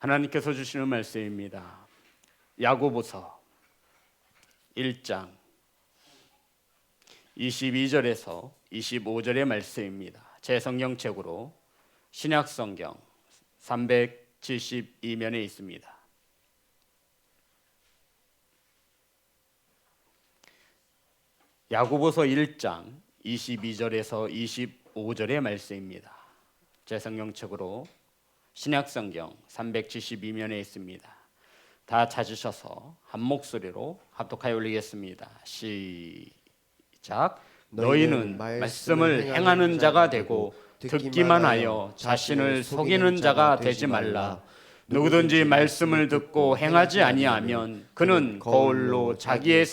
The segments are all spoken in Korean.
하나님께서 주시는 말씀입니다. 야고보서 1장 22절에서 25절의 말씀입니다. 제 성경책으로 신약성경 372면에 있습니다. 야고보서 1장 22절에서 25절의 말씀입니다. 제 성경책으로 신약성경 372면에 있습니다. 다 찾으셔서 한 목소리로 합독하여 올리겠습니다. 시작. 너희는 말씀을 행하는 자가 되고 듣기만 하여 자신을 속이는 자가 되지 말라. 누구든지 말씀을 듣고 행하지 아니하면 그는 거울로 자기의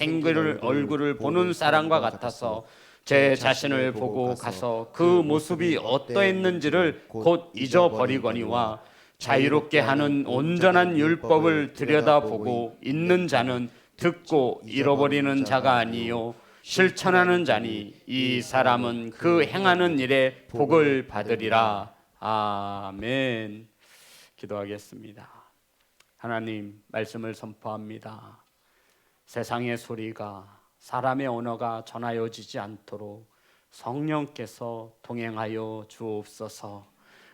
얼굴을 보는 사람과 같아서 제 자신을 보고 가서 그 모습이 어떠했는지를 곧 잊어버리거니와 자유롭게 하는 온전한 율법을 들여다보고 있는 자는 듣고 잃어버리는 자가 아니요 실천하는 자니 이 사람은 그 행하는 일에 복을 받으리라. 아멘. 기도하겠습니다. 하나님, 말씀을 선포합니다. 세상의 소리가, 사람의 언어가 전하여지지 않도록 성령께서 동행하여 주옵소서.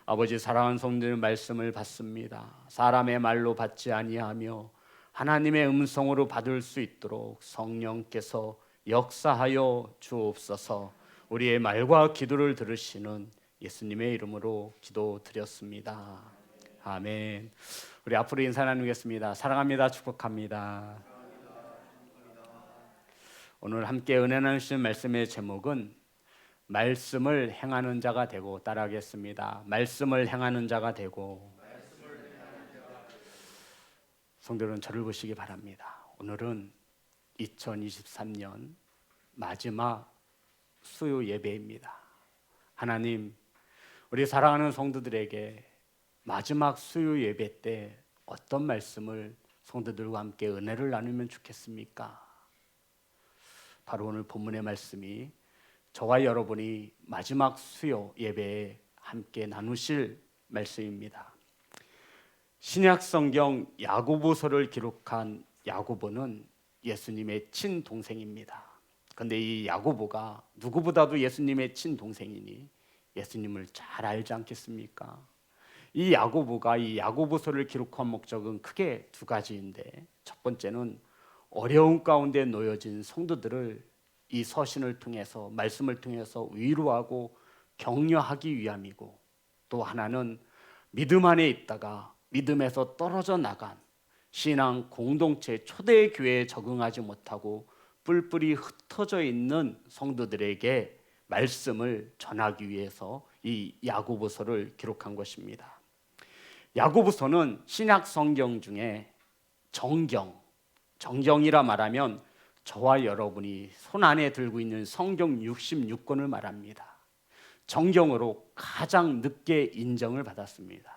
아버지, 사랑하는 성도들 말씀을 받습니다. 사람의 말로 받지 아니하며 하나님의 음성으로 받을 수 있도록 성령께서 역사하여 주옵소서. 우리의 말과 기도를 들으시는 예수님의 이름으로 기도드렸습니다. 아멘. 우리 앞으로 인사 나누겠습니다. 사랑합니다. 축복합니다. 오늘 함께 은혜 나누시는 말씀의 제목은 말씀을 행하는 자가 되고, 따라하겠습니다. 말씀을 행하는 자가 되고. 성도들은 저를 보시기 바랍니다. 오늘은 2023년 마지막 수요 예배입니다. 하나님, 우리 사랑하는 성도들에게 마지막 수요 예배 때 어떤 말씀을 성도들과 함께 은혜를 나누면 좋겠습니까? 바로 오늘 본문의 말씀이 저와 여러분이 마지막 수요 예배에 함께 나누실 말씀입니다. 신약성경 야고보서를 기록한 야고보는 예수님의 친동생입니다. 그런데 이 야고보가 누구보다도 예수님의 친동생이니 예수님을 잘 알지 않겠습니까? 이 야고보가 이 야고보서를 기록한 목적은 크게 두 가지인데, 첫 번째는 어려운 가운데 놓여진 성도들을 이 서신을 통해서, 말씀을 통해서 위로하고 격려하기 위함이고, 또 하나는 믿음 안에 있다가 믿음에서 떨어져 나간 신앙 공동체 초대 교회에 적응하지 못하고 뿔뿔이 흩어져 있는 성도들에게 말씀을 전하기 위해서 이 야고보서를 기록한 것입니다. 야고보서는 신약 성경 중에 정경이라 말하면 저와 여러분이 손 안에 들고 있는 성경 66권을 말합니다. 정경으로 가장 늦게 인정을 받았습니다.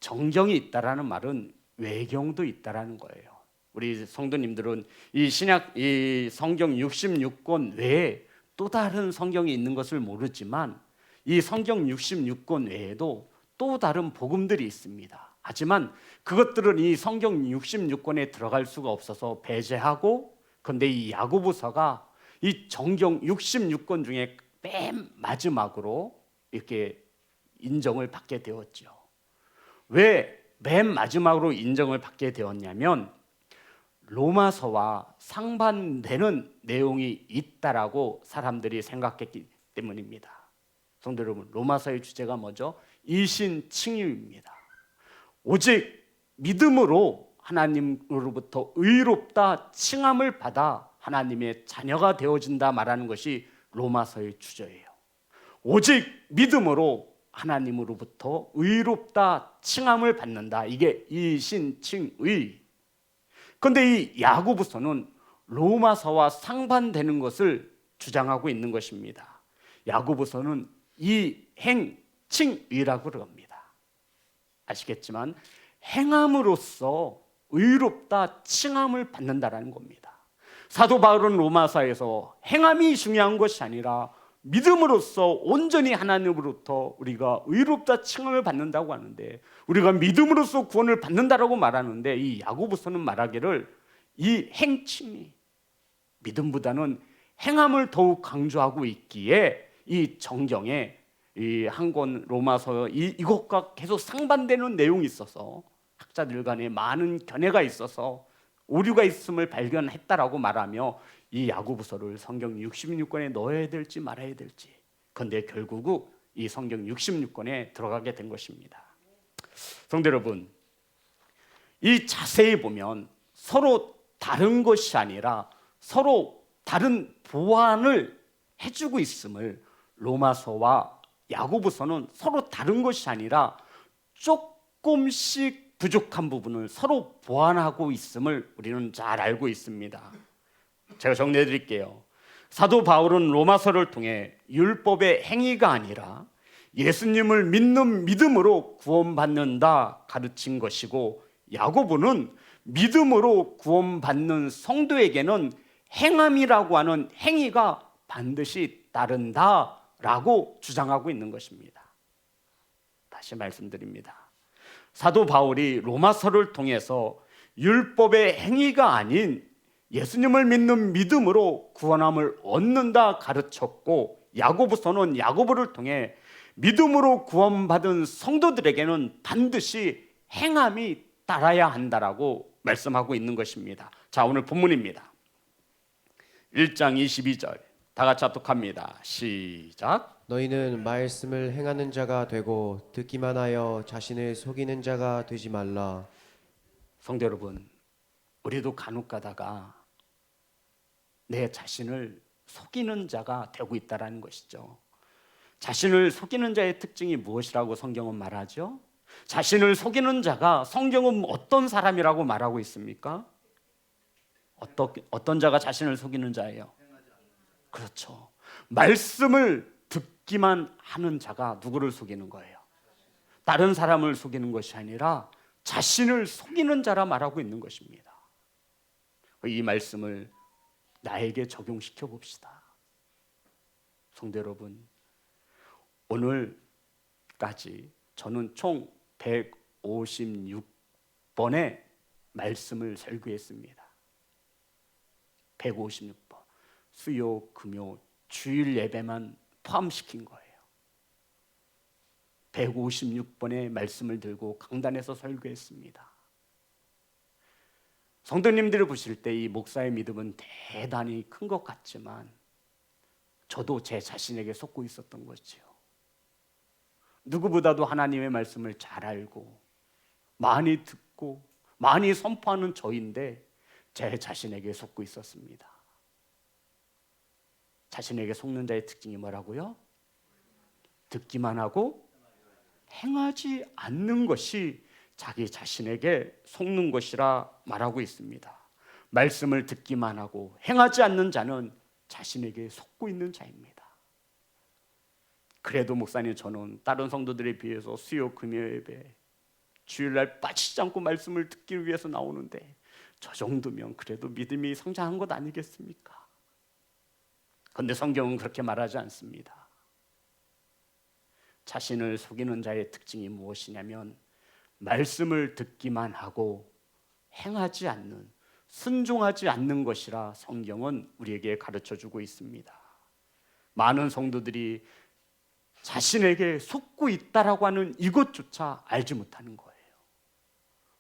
정경이 있다라는 말은 외경도 있다라는 거예요. 우리 성도님들은 이 성경 66권 외에 또 다른 성경이 있는 것을 모르지만 이 성경 66권 외에도 또 다른 복음들이 있습니다. 하지만 그것들은 이 성경 66권에 들어갈 수가 없어서 배제하고, 그런데 이 야고보서가 이 정경 66권 중에 맨 마지막으로 이렇게 인정을 받게 되었죠. 왜 맨 마지막으로 인정을 받게 되었냐면 로마서와 상반되는 내용이 있다라고 사람들이 생각했기 때문입니다. 성도 여러분, 로마서의 주제가 뭐죠? 이신칭의입니다. 오직 믿음으로 하나님으로부터 의롭다 칭함을 받아 하나님의 자녀가 되어진다 말하는 것이 로마서의 주제예요. 오직 믿음으로 하나님으로부터 의롭다 칭함을 받는다. 이게 이신칭의. 그런데 이 야고보서는 로마서와 상반되는 것을 주장하고 있는 것입니다. 야고보서는 이행칭의라고 그럽니다. 아시겠지만 행함으로써 의롭다 칭함을 받는다라는 겁니다. 사도 바울은 로마서에서 행함이 중요한 것이 아니라 믿음으로써 온전히 하나님으로부터 우리가 의롭다 칭함을 받는다고 하는데, 우리가 믿음으로써 구원을 받는다라고 말하는데, 이 야고보서는 말하기를 이 행칭이 믿음보다는 행함을 더욱 강조하고 있기에 이 정경에 이 한 권 로마서 이것과 계속 상반되는 내용이 있어서 학자들 간에 많은 견해가 있어서 오류가 있음을 발견했다라고 말하며 이 야고보서를 성경 66권에 넣어야 될지 말아야 될지, 그런데 결국 이 성경 66권에 들어가게 된 것입니다. 성도 여러분, 이 자세히 보면 서로 다른 것이 아니라 서로 다른 보완을 해주고 있음을, 로마서와 야고보서는 서로 다른 것이 아니라 조금씩 부족한 부분을 서로 보완하고 있음을 우리는 잘 알고 있습니다. 제가 정리해 드릴게요. 사도 바울은 로마서를 통해 율법의 행위가 아니라 예수님을 믿는 믿음으로 구원받는다 가르친 것이고, 야고보는 믿음으로 구원받는 성도에게는 행함이라고 하는 행위가 반드시 따른다라고 주장하고 있는 것입니다. 다시 말씀드립니다. 사도 바울이 로마서를 통해서 율법의 행위가 아닌 예수님을 믿는 믿음으로 구원함을 얻는다 가르쳤고, 야고보서는 야고보를 통해 믿음으로 구원받은 성도들에게는 반드시 행함이 따라야 한다라고 말씀하고 있는 것입니다. 자, 오늘 본문입니다. 1장 22절 다 같이 합독합니다. 시작. 너희는 말씀을 행하는 자가 되고 듣기만 하여 자신을 속이는 자가 되지 말라. 성도 여러분, 우리도 간혹 가다가 내 자신을 속이는 자가 되고 있다는 것이죠. 자신을 속이는 자의 특징이 무엇이라고 성경은 말하죠? 자신을 속이는 자가 성경은 어떤 사람이라고 말하고 있습니까? 어떤 자가 자신을 속이는 자예요? 그렇죠. 말씀을 듣기만 하는 자가 누구를 속이는 거예요? 다른 사람을 속이는 것이 아니라 자신을 속이는 자라 말하고 있는 것입니다. 이 말씀을 나에게 적용시켜 봅시다. 성도 여러분, 오늘까지 저는 총 156번의 말씀을 설교했습니다. 156번. 수요, 금요, 주일 예배만 포함시킨 거예요. 156번의 말씀을 들고 강단에서 설교했습니다. 성도님들을 보실 때 이 목사의 믿음은 대단히 큰 것 같지만 저도 제 자신에게 속고 있었던 거지요. 누구보다도 하나님의 말씀을 잘 알고 많이 듣고 많이 선포하는 저인데 제 자신에게 속고 있었습니다. 자신에게 속는 자의 특징이 뭐라고요? 듣기만 하고 행하지 않는 것이 자기 자신에게 속는 것이라 말하고 있습니다. 말씀을 듣기만 하고 행하지 않는 자는 자신에게 속고 있는 자입니다. 그래도 목사님, 저는 다른 성도들에 비해서 수요 금요 예배 주일날 빠지지 않고 말씀을 듣기 위해서 나오는데 저 정도면 그래도 믿음이 성장한 것 아니겠습니까? 그런데 성경은 그렇게 말하지 않습니다. 자신을 속이는 자의 특징이 무엇이냐면 말씀을 듣기만 하고 행하지 않는, 순종하지 않는 것이라 성경은 우리에게 가르쳐주고 있습니다. 많은 성도들이 자신에게 속고 있다라고 하는 이것조차 알지 못하는 거예요.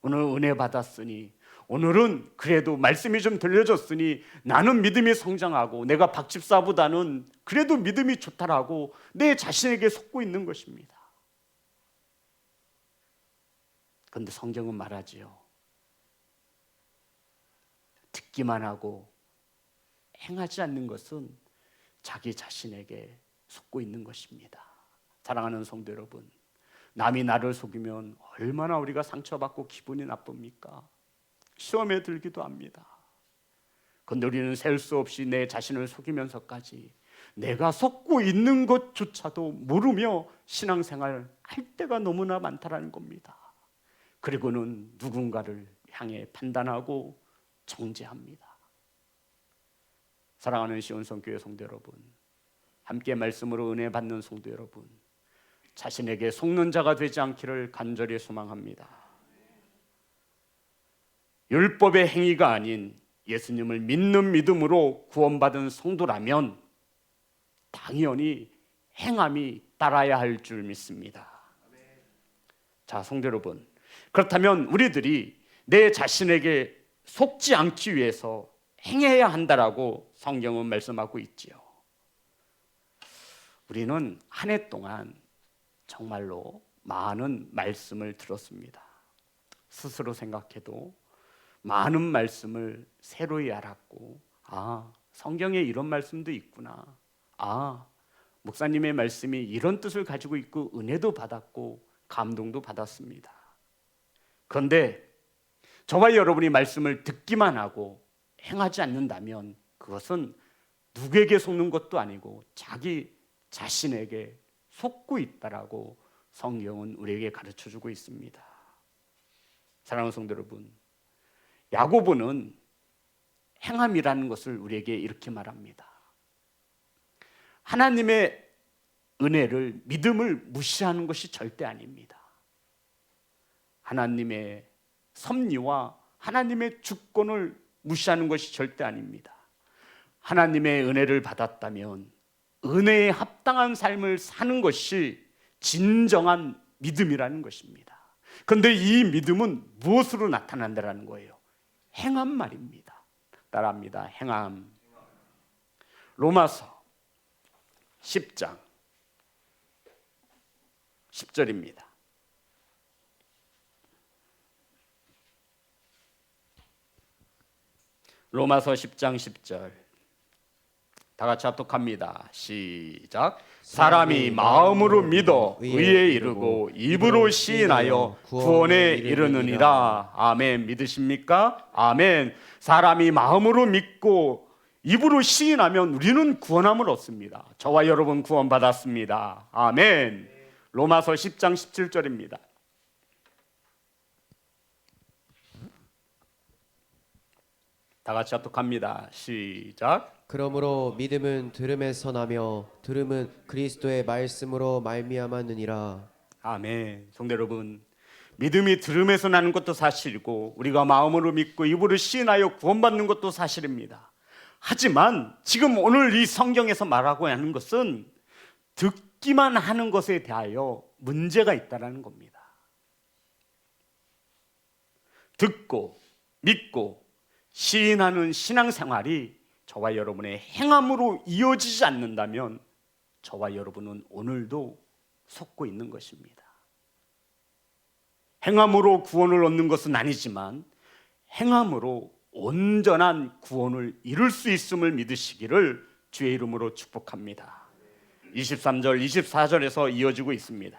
오늘 은혜 받았으니, 오늘은 그래도 말씀이 좀 들려졌으니 나는 믿음이 성장하고 내가 박집사보다는 그래도 믿음이 좋다라고 내 자신에게 속고 있는 것입니다. 그런데 성경은 말하지요. 듣기만 하고 행하지 않는 것은 자기 자신에게 속고 있는 것입니다. 사랑하는 성도 여러분, 남이 나를 속이면 얼마나 우리가 상처받고 기분이 나쁩니까? 시험에 들기도 합니다. 그런데 우리는 셀 수 없이 내 자신을 속이면서까지 내가 속고 있는 것조차도 모르며 신앙생활 할 때가 너무나 많다라는 겁니다. 그리고는 누군가를 향해 판단하고 정죄합니다. 사랑하는 시온성교회 성도 여러분, 함께 말씀으로 은혜 받는 성도 여러분, 자신에게 속는 자가 되지 않기를 간절히 소망합니다. 율법의 행위가 아닌 예수님을 믿는 믿음으로 구원받은 성도라면 당연히 행함이 따라야 할 줄 믿습니다. 자, 성도 여러분, 그렇다면 우리들이 내 자신에게 속지 않기 위해서 행해야 한다라고 성경은 말씀하고 있지요. 우리는 한 해 동안 정말로 많은 말씀을 들었습니다. 스스로 생각해도 많은 말씀을 새로이 알았고, 성경에 이런 말씀도 있구나, 목사님의 말씀이 이런 뜻을 가지고 있고 은혜도 받았고 감동도 받았습니다. 그런데 저와 여러분이 말씀을 듣기만 하고 행하지 않는다면 그것은 누구에게 속는 것도 아니고 자기 자신에게 속고 있다라고 성경은 우리에게 가르쳐주고 있습니다. 사랑하는 성도 여러분, 야고보는 행함이라는 것을 우리에게 이렇게 말합니다. 하나님의 은혜를, 믿음을 무시하는 것이 절대 아닙니다. 하나님의 섭리와 하나님의 주권을 무시하는 것이 절대 아닙니다. 하나님의 은혜를 받았다면 은혜에 합당한 삶을 사는 것이 진정한 믿음이라는 것입니다. 그런데 이 믿음은 무엇으로 나타난다는 거예요? 행함 말입니다. 따라합니다. 행함. 로마서 10장 10절입니다. 로마서 10장 10절 다 같이 합독합니다. 시작. 사람이 마음으로 믿어 의에 이르고 입으로 시인하여 구원에 이르느니라. 아멘. 믿으십니까? 아멘. 사람이 마음으로 믿고 입으로 시인하면 우리는 구원함을 얻습니다. 저와 여러분 구원받았습니다. 아멘. 로마서 10장 17절입니다. 다 같이 합독합니다. 시작. 그러므로 믿음은 들음에서 나며 들음은 그리스도의 말씀으로 말미암았느니라. 아멘. 성도 여러분, 믿음이 들음에서 나는 것도 사실이고 우리가 마음으로 믿고 입으로 시인하여 구원받는 것도 사실입니다. 하지만 지금 오늘 이 성경에서 말하고 하는 것은 듣기만 하는 것에 대하여 문제가 있다는 겁니다. 듣고 믿고 시인하는 신앙생활이 저와 여러분의 행함으로 이어지지 않는다면 저와 여러분은 오늘도 속고 있는 것입니다. 행함으로 구원을 얻는 것은 아니지만 행함으로 온전한 구원을 이룰 수 있음을 믿으시기를 주의 이름으로 축복합니다. 23절, 24절에서 이어지고 있습니다.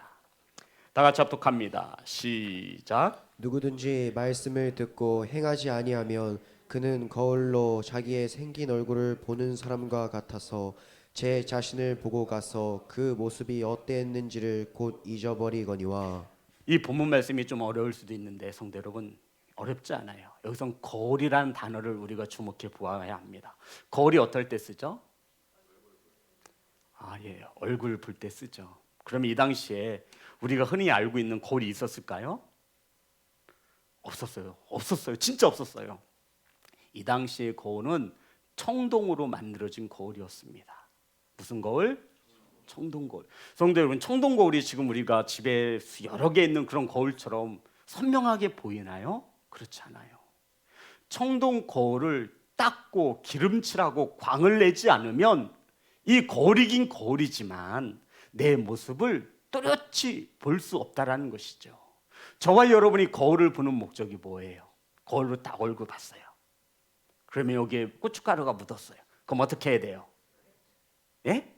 다 같이 합독합니다. 시작. 누구든지 말씀을 듣고 행하지 아니하면 그는 거울로 자기의 생긴 얼굴을 보는 사람과 같아서 제 자신을 보고 가서 그 모습이 어땠는지를 곧 잊어버리거니와. 이 본문 말씀이 좀 어려울 수도 있는데 성도 여러분, 어렵지 않아요. 여기선 거울이라는 단어를 우리가 주목해 보아야 합니다. 거울이 어떨 때 쓰죠? 예, 얼굴 볼 때 쓰죠. 그럼 이 당시에 우리가 흔히 알고 있는 거울이 있었을까요? 없었어요. 진짜 없었어요. 이 당시의 거울은 청동으로 만들어진 거울이었습니다. 무슨 거울? 청동거울. 성도 여러분, 청동거울이 지금 우리가 집에 여러 개 있는 그런 거울처럼 선명하게 보이나요? 그렇지 않아요. 청동거울을 닦고 기름칠하고 광을 내지 않으면 이 거울이긴 거울이지만 내 모습을 또렷이 볼 수 없다라는 것이죠. 저와 여러분이 거울을 보는 목적이 뭐예요? 거울로 딱 얼굴 봤어요. 그러면 여기에 고춧가루가 묻었어요. 그럼 어떻게 해야 돼요? 예?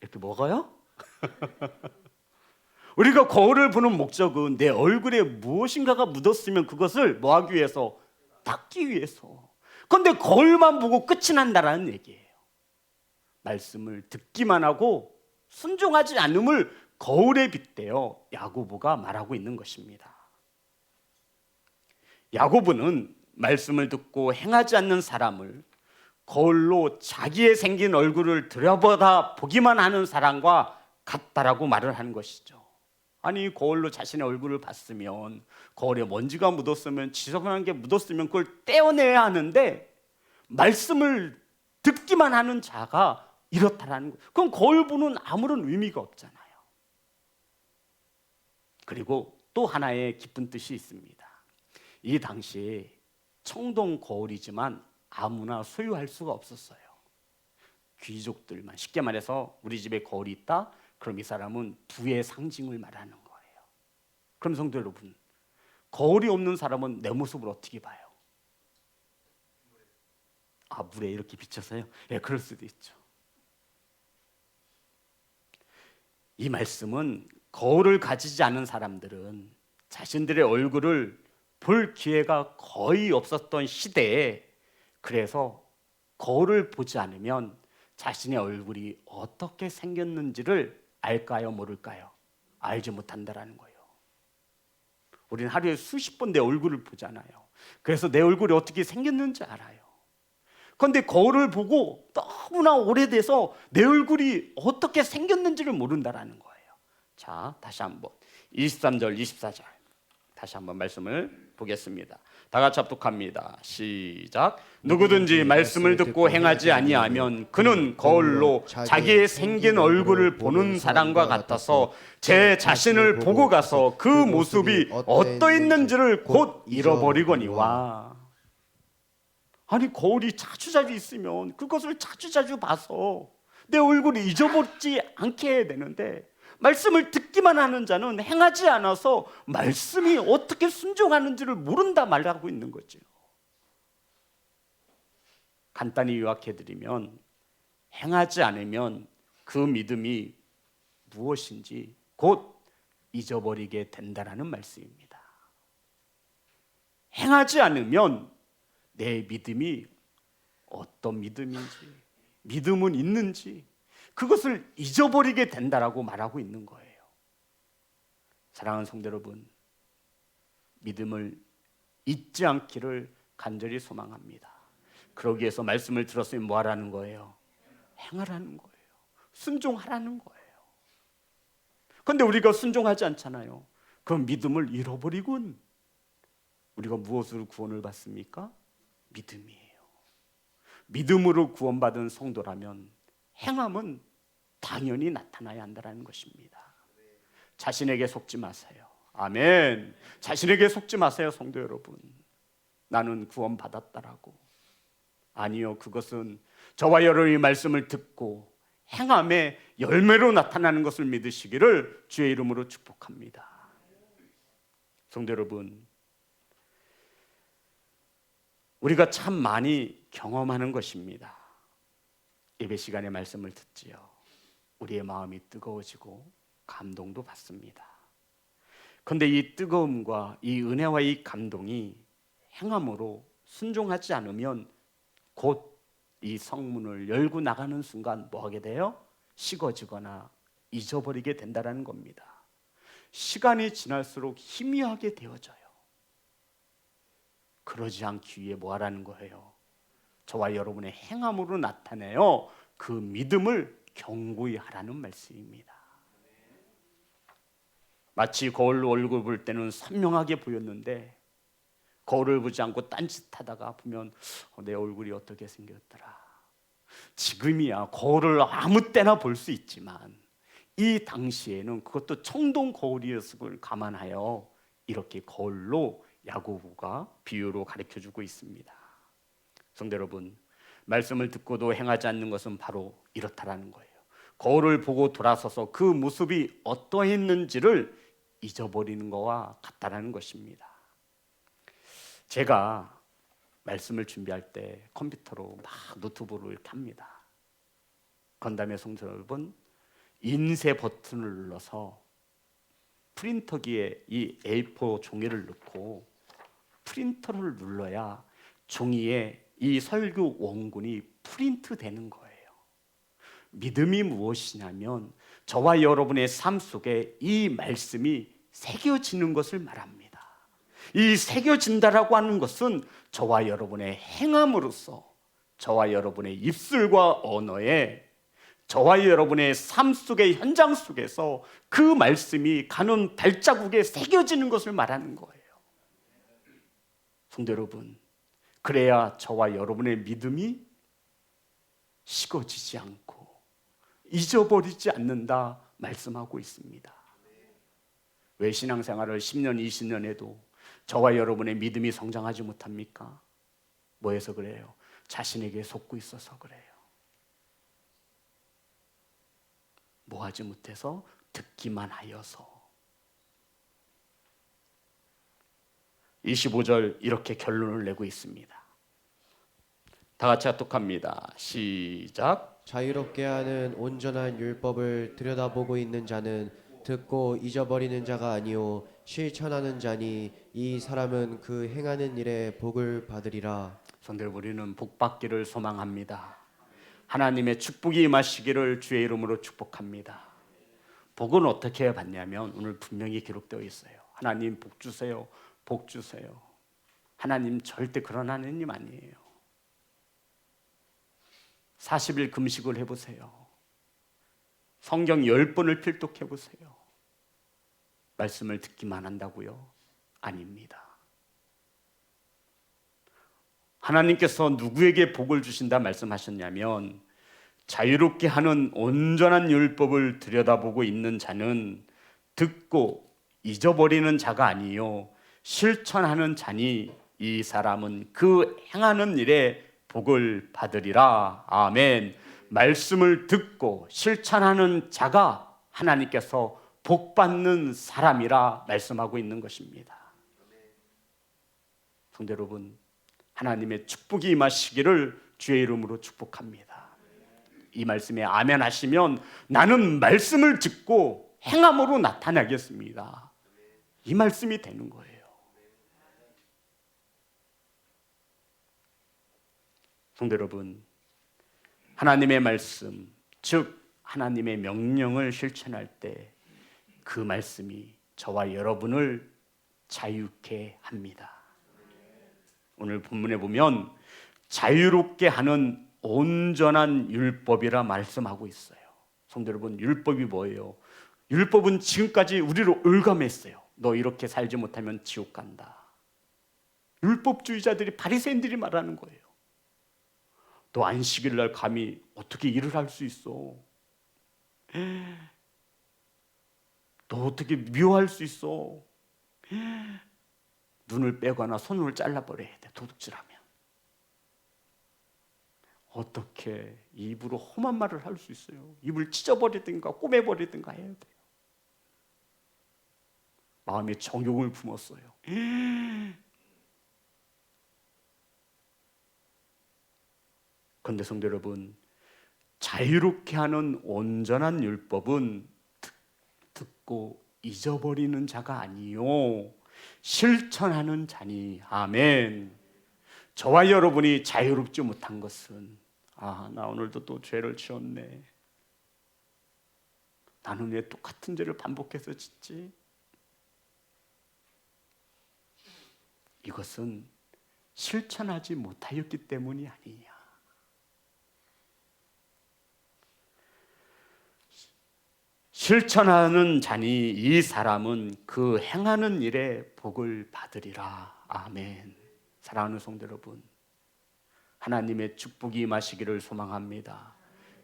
이렇게 먹어요? 우리가 거울을 보는 목적은 내 얼굴에 무엇인가가 묻었으면 그것을 뭐 하기 위해서? 닦기 위해서. 그런데 거울만 보고 끝이 난다라는 얘기예요. 말씀을 듣기만 하고 순종하지 않음을 거울에 빗대어 야고보가 말하고 있는 것입니다. 야고보는 말씀을 듣고 행하지 않는 사람을 거울로 자기의 생긴 얼굴을 들여다보다 보기만 하는 사람과 같다라고 말을 하는 것이죠. 아니, 거울로 자신의 얼굴을 봤으면, 거울에 먼지가 묻었으면, 지저분한 게 묻었으면 그걸 떼어내야 하는데 말씀을 듣기만 하는 자가 이렇다라는 거예요. 그럼 거울 보는 아무런 의미가 없잖아요. 그리고 또 하나의 깊은 뜻이 있습니다. 이 당시에 청동 거울이지만 아무나 소유할 수가 없었어요. 귀족들만. 쉽게 말해서 우리 집에 거울이 있다, 그럼 이 사람은 부의 상징을 말하는 거예요. 그럼 성도 여러분, 거울이 없는 사람은 내 모습을 어떻게 봐요? 아, 물에 이렇게 비쳐서요? 예, 그럴 수도 있죠. 이 말씀은 거울을 가지지 않은 사람들은 자신들의 얼굴을 볼 기회가 거의 없었던 시대에, 그래서 거울을 보지 않으면 자신의 얼굴이 어떻게 생겼는지를 알까요, 모를까요? 알지 못한다라는 거예요. 우리는 하루에 수십 번 내 얼굴을 보잖아요. 그래서 내 얼굴이 어떻게 생겼는지 알아요. 그런데 거울을 보고 너무나 오래돼서 내 얼굴이 어떻게 생겼는지를 모른다라는 거예요. 자, 다시 한번 23절, 24절 다시 한번 말씀을 보겠습니다. 다 같이 합독합니다. 시작. 누구든지 말씀을 듣고 행하지 아니하면 그는 거울로 자기의 생긴 얼굴을 보는 사람과 같아서 제 자신을 보고 가서 그 모습이 어떠했는지를 곧 잃어버리거니와. 아니, 거울이 자주자주 있으면 그것을 자주자주 봐서 내 얼굴을 잊어버리지 않게 해야 되는데, 말씀을 듣기만 하는 자는 행하지 않아서 말씀이 어떻게 순종하는지를 모른다 말하고 있는 거죠. 간단히 요약해드리면, 행하지 않으면 그 믿음이 무엇인지 곧 잊어버리게 된다라는 말씀입니다. 행하지 않으면 내 믿음이 어떤 믿음인지, 믿음은 있는지 그것을 잊어버리게 된다라고 말하고 있는 거예요. 사랑하는 성도 여러분, 믿음을 잊지 않기를 간절히 소망합니다. 그러기 위해서 말씀을 들었으면 뭐 하라는 거예요? 행하라는 거예요. 순종하라는 거예요. 그런데 우리가 순종하지 않잖아요. 그럼 믿음을 잃어버리군. 우리가 무엇으로 구원을 받습니까? 믿음이에요. 믿음으로 구원받은 성도라면 행함은 당연히 나타나야 한다는 것입니다. 자신에게 속지 마세요. 아멘. 자신에게 속지 마세요, 성도 여러분. 나는 구원받았다라고. 아니요, 그것은 저와 여러분의 말씀을 듣고 행함의 열매로 나타나는 것을 믿으시기를 주의 이름으로 축복합니다. 성도 여러분, 우리가 참 많이 경험하는 것입니다. 예배 시간에 말씀을 듣지요. 우리의 마음이 뜨거워지고 감동도 받습니다. 그런데 이 뜨거움과 이 은혜와 이 감동이 행함으로 순종하지 않으면 곧 이 성문을 열고 나가는 순간 뭐 하게 돼요? 식어지거나 잊어버리게 된다는 겁니다. 시간이 지날수록 희미하게 되어져요. 그러지 않기 위해 뭐 하라는 거예요? 저와 여러분의 행함으로 나타내어 그 믿음을 견고히 하라는 말씀입니다. 마치 거울로 얼굴 볼 때는 선명하게 보였는데 거울을 보지 않고 딴짓하다가 보면 내 얼굴이 어떻게 생겼더라. 지금이야 거울을 아무 때나 볼 수 있지만 이 당시에는 그것도 청동 거울이었음을 감안하여 이렇게 거울로 야고보가 비유로 가르쳐주고 있습니다. 성도 여러분, 말씀을 듣고도 행하지 않는 것은 바로 이렇다라는 거예요. 거울을 보고 돌아서서 그 모습이 어떠했는지를 잊어버리는 것과 같다라는 것입니다. 제가 말씀을 준비할 때 컴퓨터로 막 노트북으로 이렇게 합니다. 건담의 성도 여러분, 인쇄 버튼을 눌러서 프린터기에 이 A4 종이를 넣고 프린터를 눌러야 종이에 이 설교 원군이 프린트 되는 거예요. 믿음이 무엇이냐면 저와 여러분의 삶 속에 이 말씀이 새겨지는 것을 말합니다. 이 새겨진다라고 하는 것은 저와 여러분의 행함으로써 저와 여러분의 입술과 언어에, 저와 여러분의 삶 속의 현장 속에서 그 말씀이 가는 발자국에 새겨지는 것을 말하는 거예요. 성도 여러분, 그래야 저와 여러분의 믿음이 식어지지 않고 잊어버리지 않는다 말씀하고 있습니다. 왜 신앙생활을 10년, 20년 해도 저와 여러분의 믿음이 성장하지 못합니까? 뭐해서 그래요? 자신에게 속고 있어서 그래요. 뭐 하지 못해서? 듣기만 하여서. 25절 이렇게 결론을 내고 있습니다. 다 같이 합독합니다. 시작. 자유롭게 하는 온전한 율법을 들여다보고 있는 자는 듣고 잊어버리는 자가 아니요 실천하는 자니 이 사람은 그 행하는 일에 복을 받으리라. 성도 여러분, 우리는 복받기를 소망합니다. 하나님의 축복이 임하시기를 주의 이름으로 축복합니다. 복은 어떻게 받냐면 오늘 분명히 기록되어 있어요. 하나님 복 주세요. 복 주세요. 하나님 절대 그런 하나님 아니에요. 40일 금식을 해보세요. 성경 10번을 필독해보세요. 말씀을 듣기만 한다고요? 아닙니다. 하나님께서 누구에게 복을 주신다 말씀하셨냐면 자유롭게 하는 온전한 율법을 들여다보고 있는 자는 듣고 잊어버리는 자가 아니요 실천하는 자니 이 사람은 그 행하는 일에 복을 받으리라. 아멘. 말씀을 듣고 실천하는 자가 하나님께서 복받는 사람이라 말씀하고 있는 것입니다. 성도 여러분, 하나님의 축복이 임하시기를 주의 이름으로 축복합니다. 이 말씀에 아멘 하시면 나는 말씀을 듣고 행함으로 나타나겠습니다. 이 말씀이 되는 거예요. 성도 여러분, 하나님의 말씀, 즉 하나님의 명령을 실천할 때 그 말씀이 저와 여러분을 자유케 합니다. 오늘 본문에 보면 자유롭게 하는 온전한 율법이라 말씀하고 있어요. 성도 여러분, 율법이 뭐예요? 율법은 지금까지 우리를 올감했어요. 너 이렇게 살지 못하면 지옥 간다. 율법주의자들이, 바리새인들이 말하는 거예요. 너 안식일 날 감히 어떻게 일을 할 수 있어? 너 어떻게 미워할 수 있어? 눈을 빼거나 손을 잘라버려야 돼, 도둑질하면. 어떻게 입으로 험한 말을 할 수 있어요? 입을 찢어버리든가 꼬매버리든가 해야 돼요. 마음에 정욕을 품었어요. 그런데 성도 여러분, 자유롭게 하는 온전한 율법은 듣고 잊어버리는 자가 아니요 실천하는 자니. 아멘. 저와 여러분이 자유롭지 못한 것은 나 오늘도 또 죄를 지었네. 나는 왜 똑같은 죄를 반복해서 짓지? 이것은 실천하지 못하였기 때문이 아니냐. 실천하는 자니 이 사람은 그 행하는 일에 복을 받으리라. 아멘. 사랑하는 성도 여러분, 하나님의 축복이 임하시기를 소망합니다.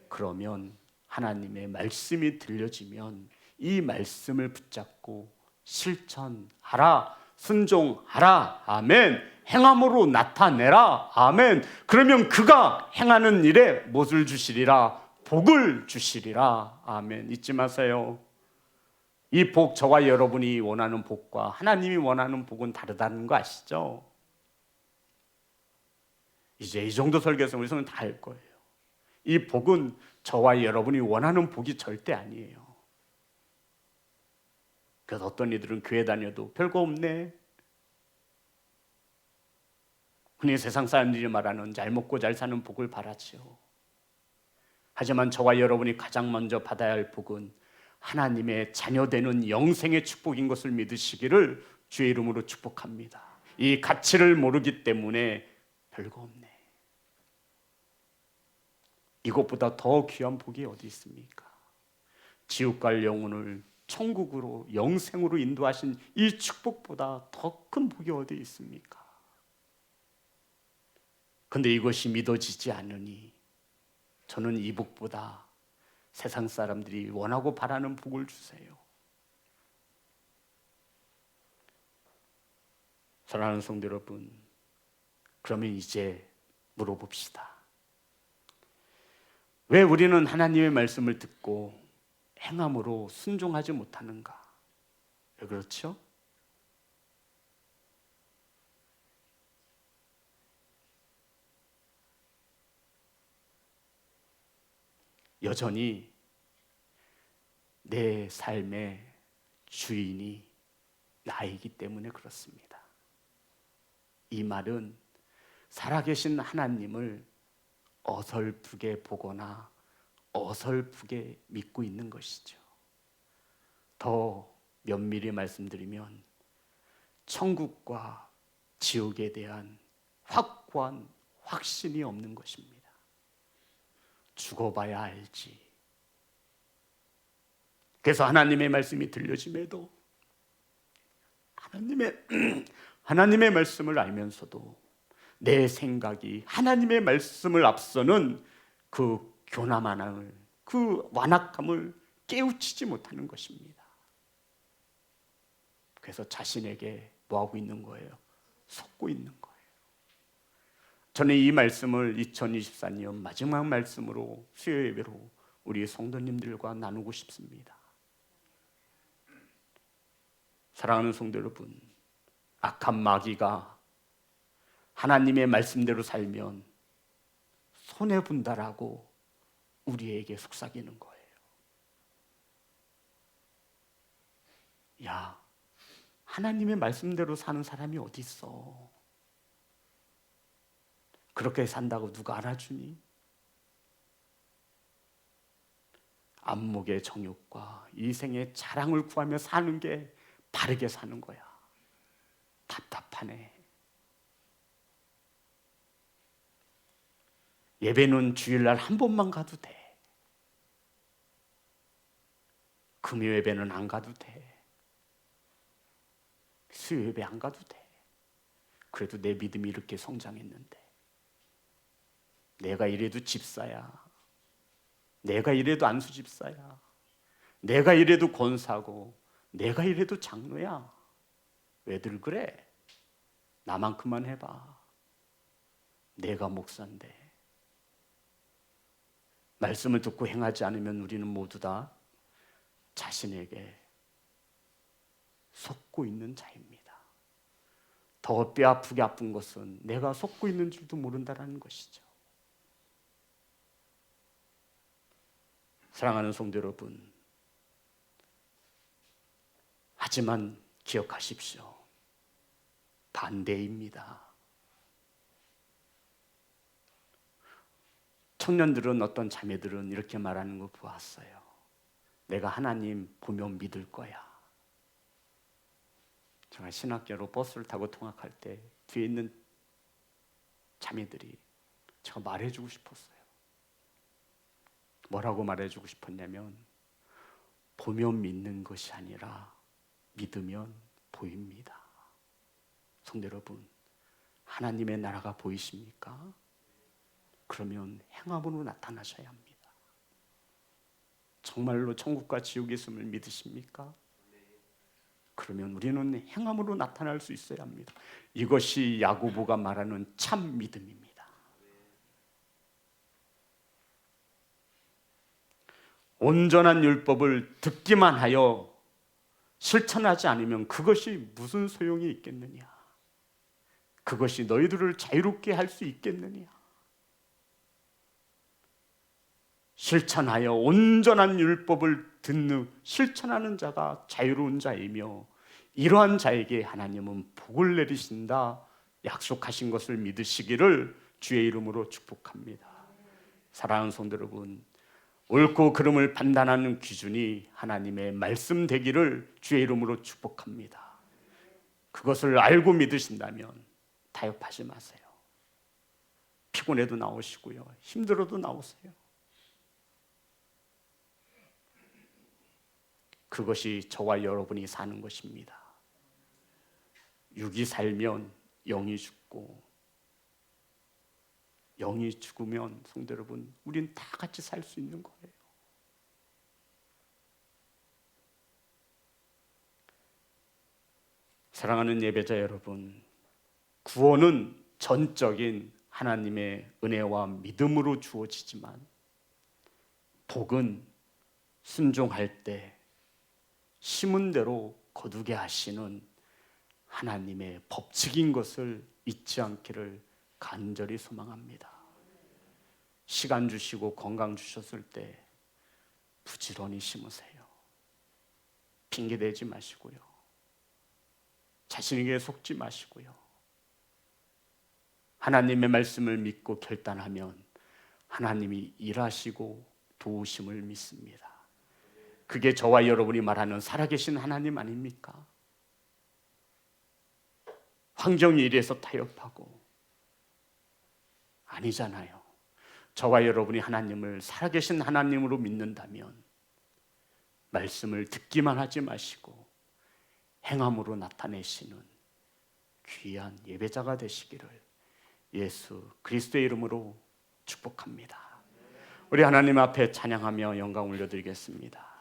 그러면 하나님의 말씀이 들려지면 이 말씀을 붙잡고 실천하라, 순종하라. 아멘. 행함으로 나타내라. 아멘. 그러면 그가 행하는 일에 무엇을 주시리라? 복을 주시리라. 아멘. 잊지 마세요. 이 복, 저와 여러분이 원하는 복과 하나님이 원하는 복은 다르다는 거 아시죠? 이제 이 정도 설교에서 우리 성은 다 할 거예요. 이 복은 저와 여러분이 원하는 복이 절대 아니에요. 그래서 어떤 이들은 교회 다녀도 별거 없네. 흔히 세상 사람들이 말하는 잘 먹고 잘 사는 복을 바라지요. 하지만 저와 여러분이 가장 먼저 받아야 할 복은 하나님의 자녀되는 영생의 축복인 것을 믿으시기를 주의 이름으로 축복합니다. 이 가치를 모르기 때문에 별거 없네. 이것보다 더 귀한 복이 어디 있습니까? 지옥 갈 영혼을 천국으로 영생으로 인도하신 이 축복보다 더 큰 복이 어디 있습니까? 근데 이것이 믿어지지 않으니 저는 이 복보다 세상 사람들이 원하고 바라는 복을 주세요. 사랑하는 성도 여러분, 그러면 이제 물어봅시다. 왜 우리는 하나님의 말씀을 듣고 행함으로 순종하지 못하는가? 왜 그렇죠? 여전히 내 삶의 주인이 나이기 때문에 그렇습니다. 이 말은 살아계신 하나님을 어설프게 보거나 어설프게 믿고 있는 것이죠. 더 면밀히 말씀드리면 천국과 지옥에 대한 확고한 확신이 없는 것입니다. 죽어봐야 알지. 그래서 하나님의 말씀이 들려짐에도 하나님의 말씀을 알면서도 내 생각이 하나님의 말씀을 앞서는 그 교만함을, 그 완악함을 깨우치지 못하는 것입니다. 그래서 자신에게 뭐하고 있는 거예요? 속고 있는 거예요. 저는 이 말씀을 2024년 마지막 말씀으로 수요 예배로 우리 성도님들과 나누고 싶습니다. 사랑하는 성도 여러분, 악한 마귀가 하나님의 말씀대로 살면 손해본다라고 우리에게 속삭이는 거예요. 야, 하나님의 말씀대로 사는 사람이 어디 있어? 그렇게 산다고 누가 알아주니? 안목의 정욕과 이생의 자랑을 구하며 사는 게 바르게 사는 거야. 답답하네. 예배는 주일날 한 번만 가도 돼. 금요 예배는 안 가도 돼. 수요 예배 안 가도 돼. 그래도 내 믿음이 이렇게 성장했는데, 내가 이래도 집사야, 내가 이래도 안수 집사야, 내가 이래도 권사고, 내가 이래도 장로야. 왜들 그래? 나만큼만 해봐. 내가 목사인데. 말씀을 듣고 행하지 않으면 우리는 모두 다 자신에게 속고 있는 자입니다. 더 뼈아프게 아픈 것은 내가 속고 있는 줄도 모른다는 것이죠. 사랑하는 성도 여러분, 하지만 기억하십시오. 반대입니다. 청년들은, 어떤 자매들은 이렇게 말하는 거 보았어요. 내가 하나님 보면 믿을 거야. 제가 신학교로 버스를 타고 통학할 때 뒤에 있는 자매들이 제가 말해주고 싶었어요. 뭐라고 말해주고 싶었냐면, 보면 믿는 것이 아니라 믿으면 보입니다. 성도 여러분, 하나님의 나라가 보이십니까? 그러면 행함으로 나타나셔야 합니다. 정말로 천국과 지옥이 있음을 믿으십니까? 그러면 우리는 행함으로 나타날 수 있어야 합니다. 이것이 야고보가 말하는 참 믿음입니다. 온전한 율법을 듣기만 하여 실천하지 않으면 그것이 무슨 소용이 있겠느냐? 그것이 너희들을 자유롭게 할 수 있겠느냐? 실천하여 온전한 율법을 듣는, 실천하는 자가 자유로운 자이며, 이러한 자에게 하나님은 복을 내리신다 약속하신 것을 믿으시기를 주의 이름으로 축복합니다. 사랑하는 성도 여러분, 옳고 그름을 판단하는 기준이 하나님의 말씀 되기를 주의 이름으로 축복합니다. 그것을 알고 믿으신다면 타협하지 마세요. 피곤해도 나오시고요, 힘들어도 나오세요. 그것이 저와 여러분이 사는 것입니다. 육이 살면 영이 죽고, 영이 죽으면 성도 여러분, 우린 다 같이 살 수 있는 거예요. 사랑하는 예배자 여러분, 구원은 전적인 하나님의 은혜와 믿음으로 주어지지만 복은 순종할 때 심은 대로 거두게 하시는 하나님의 법칙인 것을 잊지 않기를 간절히 소망합니다. 시간 주시고 건강 주셨을 때 부지런히 심으세요. 핑계대지 마시고요. 자신에게 속지 마시고요. 하나님의 말씀을 믿고 결단하면 하나님이 일하시고 도우심을 믿습니다. 그게 저와 여러분이 말하는 살아계신 하나님 아닙니까? 환경이 이래서 타협하고 아니잖아요. 저와 여러분이 하나님을 살아계신 하나님으로 믿는다면 말씀을 듣기만 하지 마시고 행함으로 나타내시는 귀한 예배자가 되시기를 예수 그리스도의 이름으로 축복합니다. 우리 하나님 앞에 찬양하며 영광 올려드리겠습니다.